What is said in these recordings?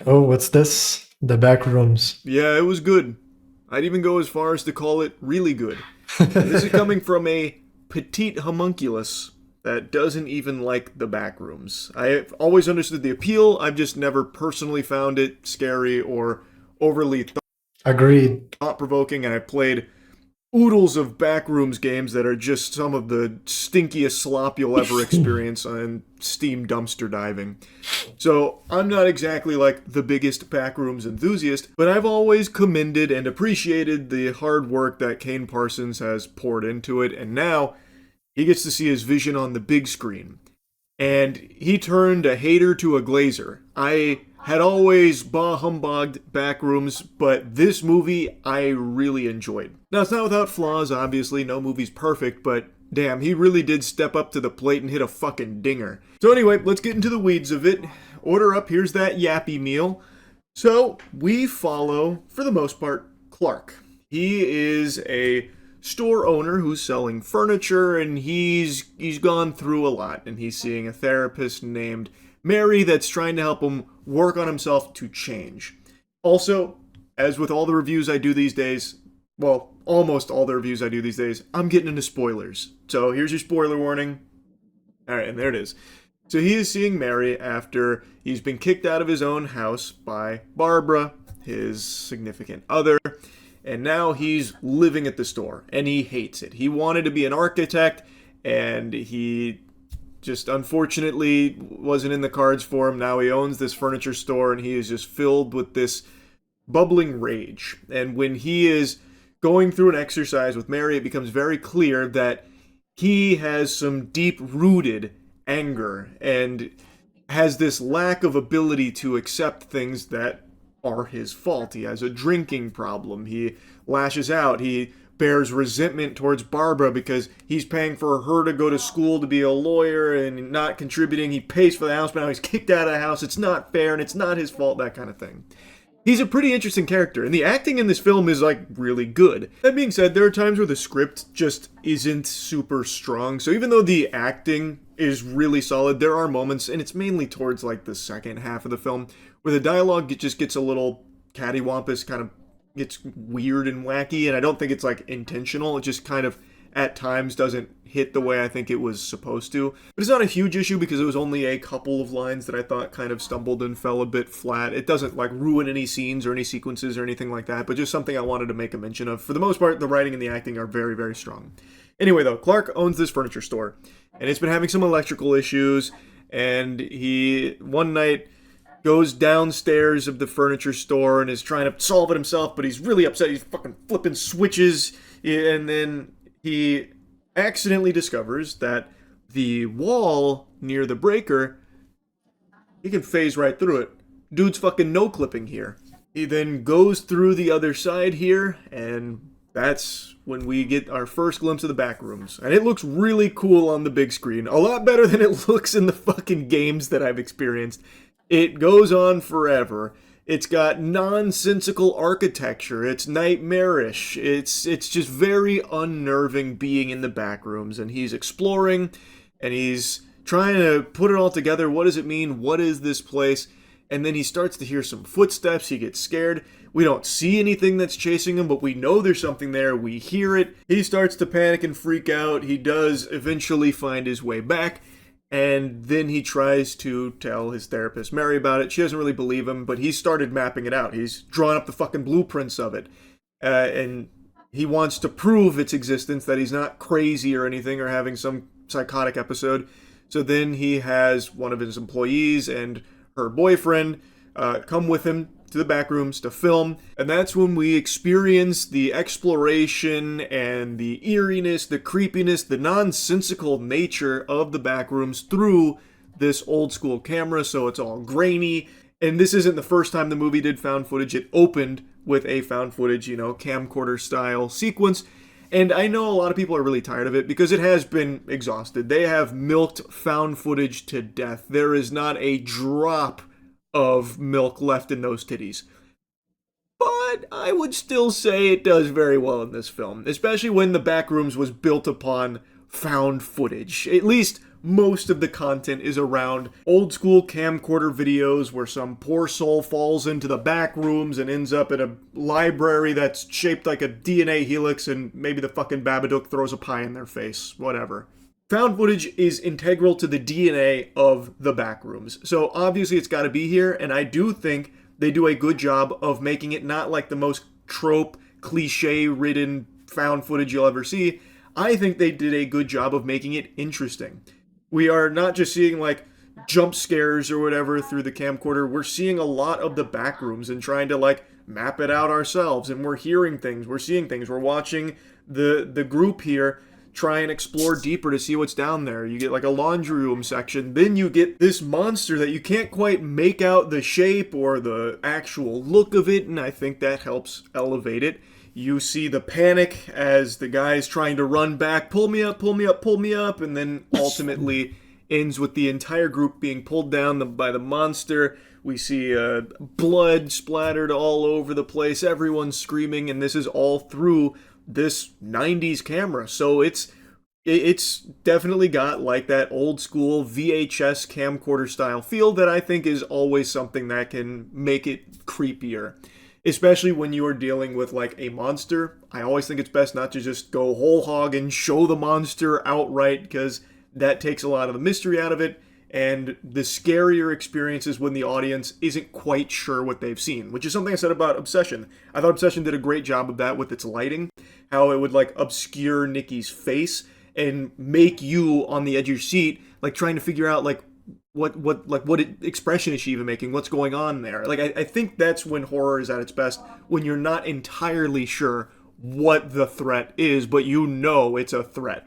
Oh, what's this? The Backrooms. Yeah, it was good. I'd even go as far as to call it really good. And this is coming from a petite homunculus that doesn't even like the Backrooms. I've always understood the appeal, I've just never personally found it scary or overly Agreed. thought provoking, and I've played oodles of Backrooms games that are just some of the stinkiest slop you'll ever experience on Steam dumpster diving. So I'm not exactly like the biggest Backrooms enthusiast, but I've always commended and appreciated the hard work that Kane Parsons has poured into it, and now he gets to see his vision on the big screen. And he turned a hater to a glazer. I had always bah humbugged Backrooms, but this movie I really enjoyed. Now, it's not without flaws, obviously, no movie's perfect, but damn, he really did step up to the plate and hit a fucking dinger. So, anyway, let's get into the weeds of it. Order up, here's that yappy meal. So, we follow, for the most part, Clark. He is a store owner who's selling furniture, and he's gone through a lot, and he's seeing a therapist named Mary that's trying to help him work on himself to change. Also, as with all the reviews I do these days, well, almost all the reviews I do these days, I'm getting into spoilers. So here's your spoiler warning. All right, and there it is. So he is seeing Mary after he's been kicked out of his own house by Barbara, his significant other, and now he's living at the store, and he hates it. He wanted to be an architect, and he just unfortunately wasn't in the cards for him. Now he owns this furniture store, and he is just filled with this bubbling rage. And when he is going through an exercise with Mary, it becomes very clear that he has some deep rooted anger and has this lack of ability to accept things that are his fault. He has a drinking problem. He lashes out. He bears resentment towards Barbara because he's paying for her to go to school to be a lawyer and not contributing. He pays for the house, but now he's kicked out of the house. It's not fair and it's not his fault, that kind of thing. He's a pretty interesting character, and the acting in this film is like really good. That being said, there are times where the script just isn't super strong. So even though the acting is really solid, there are moments, and it's mainly towards like the second half of the film, where the dialogue just gets a little cattywampus, kind of gets weird and wacky, and I don't think it's like intentional. It just kind of at times doesn't hit the way I think it was supposed to. But it's not a huge issue because it was only a couple of lines that I thought kind of stumbled and fell a bit flat. It doesn't like ruin any scenes or any sequences or anything like that, but just something I wanted to make a mention of. For the most part, the writing and the acting are very, very strong. Anyway, though, Clark owns this furniture store, and it's been having some electrical issues, and he one night goes downstairs of the furniture store and is trying to solve it himself, but he's really upset. He's fucking flipping switches, and then he accidentally discovers that the wall near the breaker, he can phase right through it. Dude's fucking no clipping here. He then goes through the other side here, and that's when we get our first glimpse of the back rooms. And it looks really cool on the big screen. A lot better than it looks in the fucking games that I've experienced. It goes on forever. It's got nonsensical architecture. It's nightmarish. It's just very unnerving being in the back rooms. And he's exploring, and he's trying to put it all together. What does it mean? What is this place? And then he starts to hear some footsteps. He gets scared. We don't see anything that's chasing him, but we know there's something there. We hear it. He starts to panic and freak out. He does eventually find his way back. And then he tries to tell his therapist, Mary, about it. She doesn't really believe him, but he's started mapping it out. He's drawn up the fucking blueprints of it. And he wants to prove its existence, that he's not crazy or anything or having some psychotic episode. So then he has one of his employees and her boyfriend come with him to the back rooms to film, and that's when we experience the exploration and the eeriness, the creepiness, the nonsensical nature of the back rooms through this old school camera. So it's all grainy, and this isn't the first time the movie did found footage. It opened with a found footage, camcorder style sequence. And I know a lot of people are really tired of it because it has been exhausted. They have milked found footage to death. There is not a drop of milk left in those titties. But I would still say it does very well in this film, especially when the Backrooms was built upon found footage. At least most of the content is around old school camcorder videos where some poor soul falls into the back rooms and ends up in a library that's shaped like a DNA helix, and maybe the fucking Babadook throws a pie in their face. Whatever. Found footage is integral to the DNA of the Backrooms. So obviously it's got to be here, and I do think they do a good job of making it not like the most trope, cliche-ridden found footage you'll ever see. I think they did a good job of making it interesting. We are not just seeing like jump scares or whatever through the camcorder. We're seeing a lot of the Backrooms and trying to like map it out ourselves, and we're hearing things, we're seeing things, we're watching the group here try and explore deeper to see what's down there. You get like a laundry room section, then you get this monster that you can't quite make out the shape or the actual look of it, and I think that helps elevate it. You see the panic as the guy's trying to run back, pull me up, pull me up, pull me up, and then ultimately ends with the entire group being pulled down by the monster. We see blood splattered all over the place, everyone's screaming, and this is all through this 90s camera. So it's definitely got like that old school VHS camcorder style feel that I think is always something that can make it creepier. Especially when you are dealing with like a monster. I always think it's best not to just go whole hog and show the monster outright, because that takes a lot of the mystery out of it. And the scarier experience is when the audience isn't quite sure what they've seen, which is something I said about Obsession. I thought Obsession did a great job of that with its lighting, how it would like obscure Nikki's face and make you on the edge of your seat, like trying to figure out like what expression is she even making? What's going on there? Like I think that's when horror is at its best, when you're not entirely sure what the threat is, but you know it's a threat.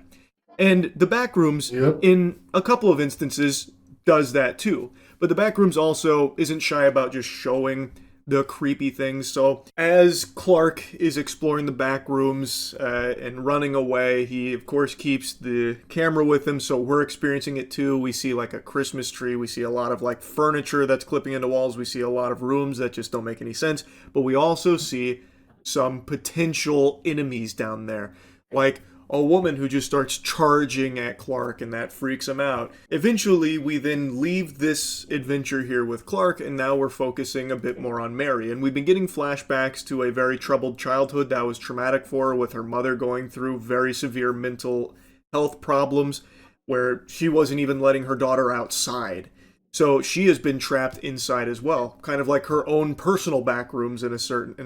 And the Backrooms, in a couple of instances, does that too. But the Backrooms also isn't shy about just showing the creepy things. So as Clark is exploring the Backrooms and running away, he of course keeps the camera with him, so we're experiencing it too. We see like a Christmas tree, we see a lot of like furniture that's clipping into walls, we see a lot of rooms that just don't make any sense, but we also see some potential enemies down there. Like a woman who just starts charging at Clark, and that freaks him out. Eventually, we then leave this adventure here with Clark, and now we're focusing a bit more on Mary. And we've been getting flashbacks to a very troubled childhood that was traumatic for her, with her mother going through very severe mental health problems, where she wasn't even letting her daughter outside. So she has been trapped inside as well, kind of like her own personal Backrooms in a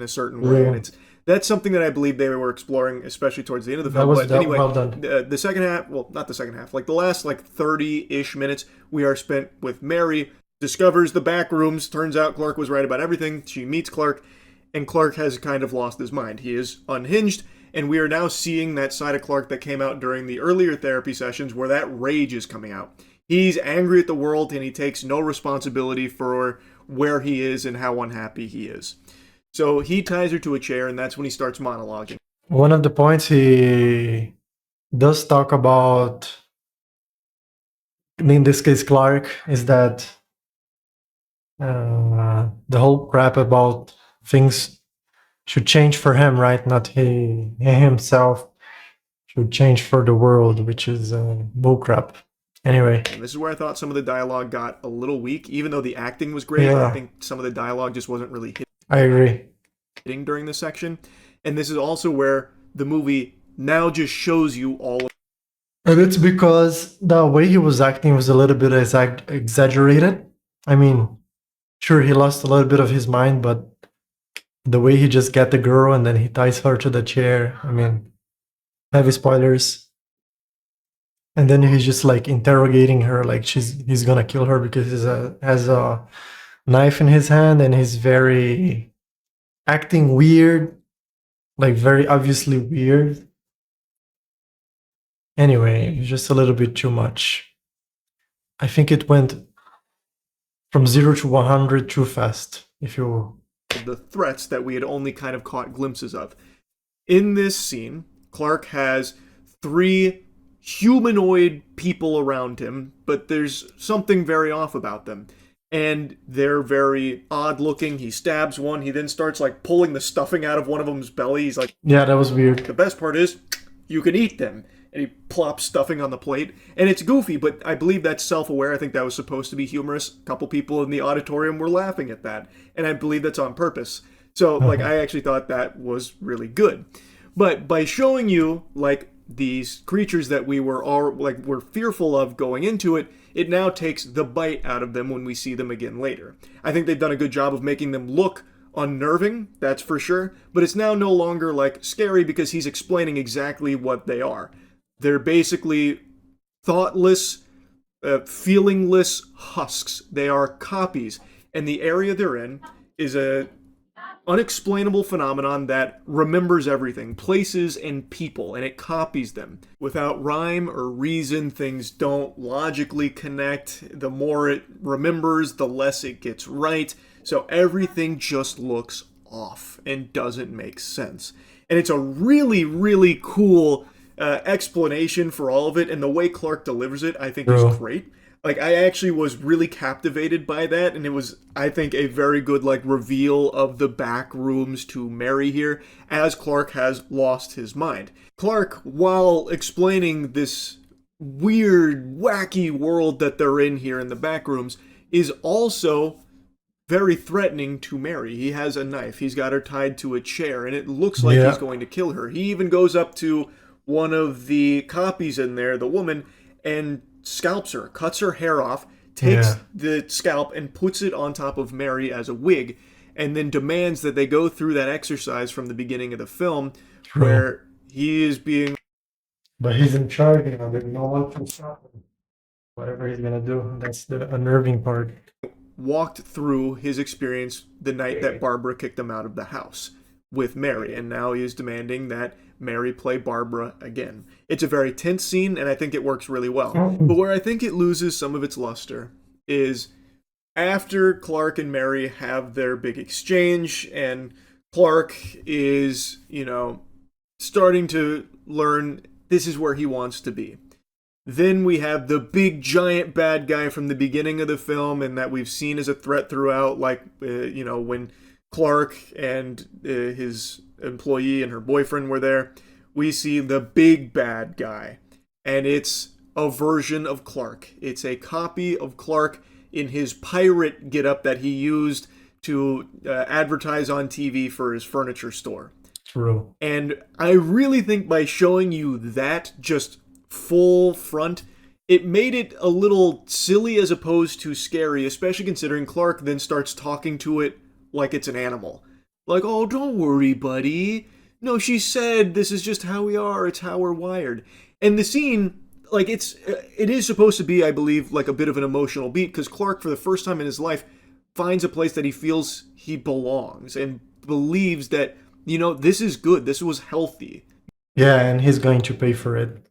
certain way. Yeah. And that's something that I believe they were exploring, especially towards the end of the film. That was but anyway, well done. the second half, well, not the second half, like the last like 30-ish minutes, we are spent with Mary, discovers the Backrooms. Turns out Clark was right about everything. She meets Clark, and Clark has kind of lost his mind. He is unhinged, and we are now seeing that side of Clark that came out during the earlier therapy sessions, where that rage is coming out. He's angry at the world, and he takes no responsibility for where he is and how unhappy he is. So he ties her to a chair, and that's when he starts monologuing. One of the points he does talk about, in this case Clark, is that the whole crap about things should change for him, right? Not he himself should change for the world, which is bullcrap. Anyway. And this is where I thought some of the dialogue got a little weak, even though the acting was great. Yeah. I think some of the dialogue just wasn't really I agree. hitting during this section. And this is also where the movie now just shows you all of. And it's because the way he was acting was a little bit exaggerated. I mean, sure, he lost a little bit of his mind, but the way he just got the girl and then he ties her to the chair, I mean, heavy spoilers. And then he's just like interrogating her, like he's gonna kill her because he has a knife in his hand, and he's very acting weird, like very obviously weird. Anyway, it's just a little bit too much. I think it went from 0 to 100 too fast, if you... the threats that we had only kind of caught glimpses of. In this scene, Clark has 3 humanoid people around him, but there's something very off about them. And they're very odd looking. He stabs one, he then starts like pulling the stuffing out of one of them's belly. He's like, yeah, that was weird. the best part is, you can eat them. and he plops stuffing on the plate. And it's goofy, but I believe that's self-aware. I think that was supposed to be humorous. A couple people in the auditorium were laughing at that, and I believe that's on purpose. So, like, I actually thought that was really good. But by showing you, like, these creatures that we were all, like, were fearful of going into it, it now takes the bite out of them when we see them again later. I think they've done a good job of making them look unnerving, that's for sure, but it's now no longer, like, scary because he's explaining exactly what they are. They're basically thoughtless, feelingless husks. They are copies, and the area they're in is a unexplainable phenomenon that remembers everything, places and people, and it copies them. Without rhyme or reason, things don't logically connect. The more it remembers, the less it gets right. So everything just looks off and doesn't make sense. And it's a really, really cool explanation for all of it, and the way Clark delivers it, I think, is great. Like, I actually was really captivated by that, and it was, I think, a very good, like, reveal of the Backrooms to Mary here, as Clark has lost his mind. Clark, while explaining this weird, wacky world that they're in here in the Backrooms, is also very threatening to Mary. He has a knife. He's got her tied to a chair, and it looks like he's going to kill her. He even goes up to one of the copies in there, the woman, and scalps her, cuts her hair off, takes the scalp and puts it on top of Mary as a wig, and then demands that they go through that exercise from the beginning of the film where he is being... But he's in charge, you know, there's no one can stop him. Whatever he's gonna do, that's the unnerving part. Walked through his experience the night that Barbara kicked him out of the house with Mary, and now he is demanding that Mary play Barbara again. It's a very tense scene, and I think it works really well. But where I think it loses some of its luster is after Clark and Mary have their big exchange, and Clark is, you know, starting to learn this is where he wants to be. Then we have the big giant bad guy from the beginning of the film, and that we've seen as a threat throughout, like, you know, when Clark and his employee and her boyfriend were there, we see the big bad guy, and it's a version of Clark. It's a copy of Clark in his pirate getup that he used to advertise on TV for his furniture store. True. And I really think by showing you that just full front, it made it a little silly as opposed to scary, especially considering Clark then starts talking to it like it's an animal. Like, oh, don't worry, buddy. No, she said this is just how we are. It's how we're wired. And the scene, like, it is supposed to be, I believe, like a bit of an emotional beat, because Clark, for the first time in his life, finds a place that he feels he belongs and believes that, you know, this is good. This was healthy. Yeah, and he's going to pay for it.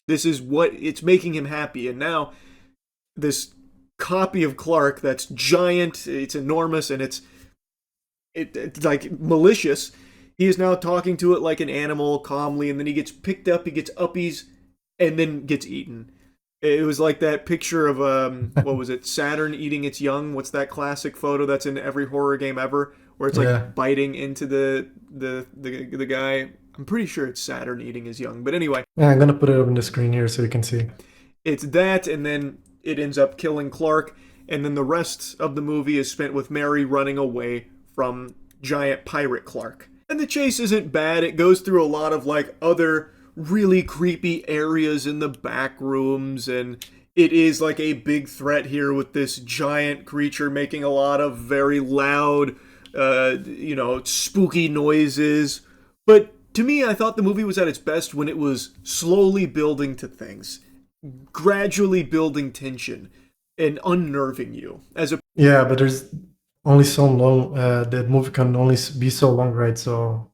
This is what it's making him happy. And now this copy of Clark that's giant, it's enormous, and it's like malicious. He is now talking to it like an animal calmly, and then he gets picked up, he gets uppies, and then gets eaten. It was like that picture of what was it, Saturn eating its young? What's that classic photo that's in every horror game ever, where it's like biting into the guy? I'm pretty sure it's Saturn eating his young, but anyway. Yeah, I'm gonna put it up on the screen here so you can see. It's that, and then it ends up killing Clark, and then the rest of the movie is spent with Mary running away from giant pirate Clark. And the chase isn't bad. It goes through a lot of, like, other really creepy areas in the back rooms, and it is like a big threat here with this giant creature making a lot of very loud, you know, spooky noises. But to me, I thought the movie was at its best when it was slowly building to things, gradually building tension, and unnerving you. Yeah, but there's only so long. The movie can only be so long, right? So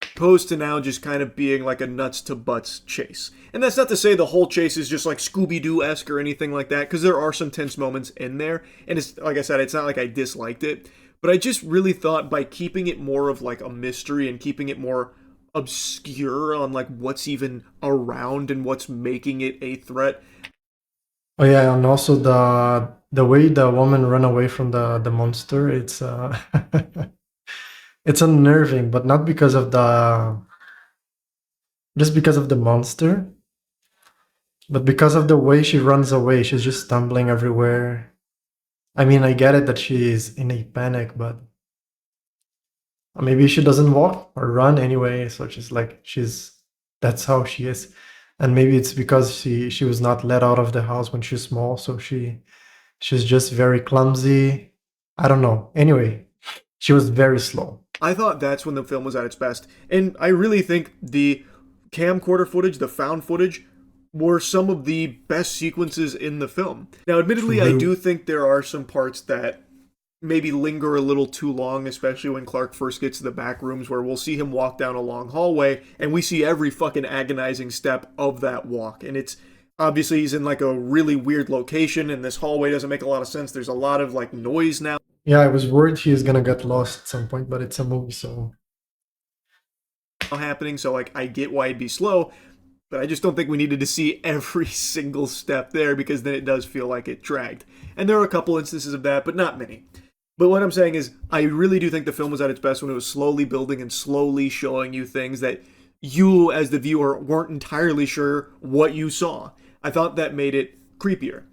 opposed to now just kind of being like a nuts to butts chase. And that's not to say the whole chase is just like Scooby-Doo-esque or anything like that, because there are some tense moments in there. And it's, like I said, it's not like I disliked it. But I just really thought by keeping it more of like a mystery and keeping it more obscure on like what's even around and what's making it a threat. Oh yeah, and also the way the woman ran away from the monster, it's it's unnerving, but not because of just because of the monster, but because of the way she runs away, she's just stumbling everywhere. I mean, I get it that she's in a panic, but maybe she doesn't walk or run anyway, so she's like that's how she is. And maybe it's because she was not let out of the house when she's small, so she's just very clumsy. I don't know. Anyway, she was very slow. I thought that's when the film was at its best. And I really think the camcorder footage, the found footage, were some of the best sequences in the film. Now, admittedly, I do think there are some parts that maybe linger a little too long, especially when Clark first gets to the back rooms, where we'll see him walk down a long hallway and we see every fucking agonizing step of that walk. And it's obviously he's in like a really weird location and this hallway doesn't make a lot of sense. There's a lot of like noise now Yeah, I was worried he is gonna get lost at some point, but it's a movie, so happening, so like I get why it'd be slow, but I just don't think we needed to see every single step there because then it does feel like it dragged. And there are a couple instances of that, but not many. But what I'm saying is, I really do think the film was at its best when it was slowly building and slowly showing you things that you, as the viewer, weren't entirely sure what you saw. I thought that made it creepier.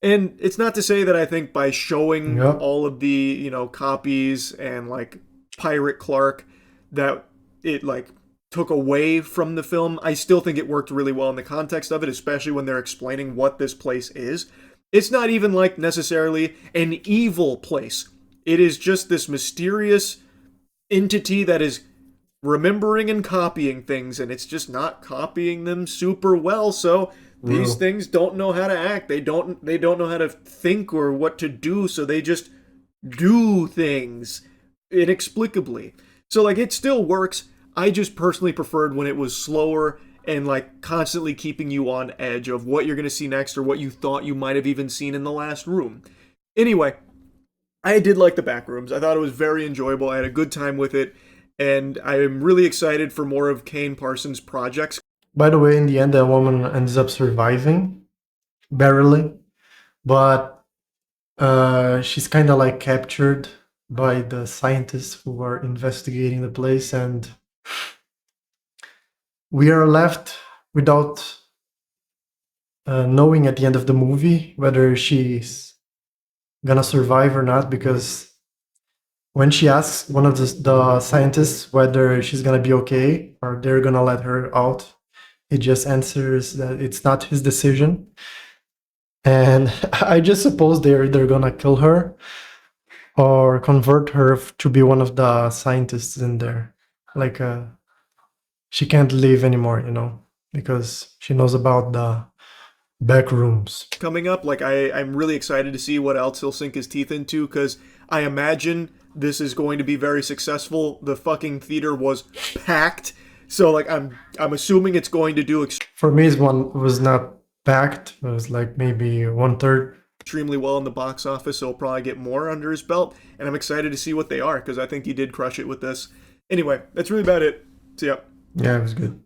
And it's not to say that I think by showing Yep. all of the, copies and like Pirate Clark that it like took away from the film. I still think it worked really well in the context of it, especially when they're explaining what this place is. It's not even like necessarily an evil place. It is just this mysterious entity that is remembering and copying things, and it's just not copying them super well. So these Real. things don't know how to act. They don't know how to think or what to do, so they just do things inexplicably. So like it still works. I just personally preferred when it was slower and like constantly keeping you on edge of what you're going to see next or what you thought you might have even seen in the last room. Anyway, I did like the Backrooms. I thought it was very enjoyable. I had a good time with it, and I am really excited for more of Kane Parsons' projects. By the way, in the end, the woman ends up surviving, barely, but she's kind of like captured by the scientists who are investigating the place, and we are left without knowing at the end of the movie whether she's gonna survive or not, because when she asks one of the scientists whether she's gonna be okay or they're gonna let her out, he just answers that it's not his decision. And I just suppose they're gonna kill her or convert her to be one of the scientists in there. Like she can't leave anymore, because she knows about the back rooms. Coming up, like I'm really excited to see what else he'll sink his teeth into, because I imagine this is going to be very successful. The fucking theater was packed, so like I'm assuming it's going to do For me, one was not packed. It was like maybe 1/3. extremely well in the box office, so he'll probably get more under his belt, and I'm excited to see what they are, because I think he did crush it with this. Anyway, that's really about it. See ya. Yeah, it was good.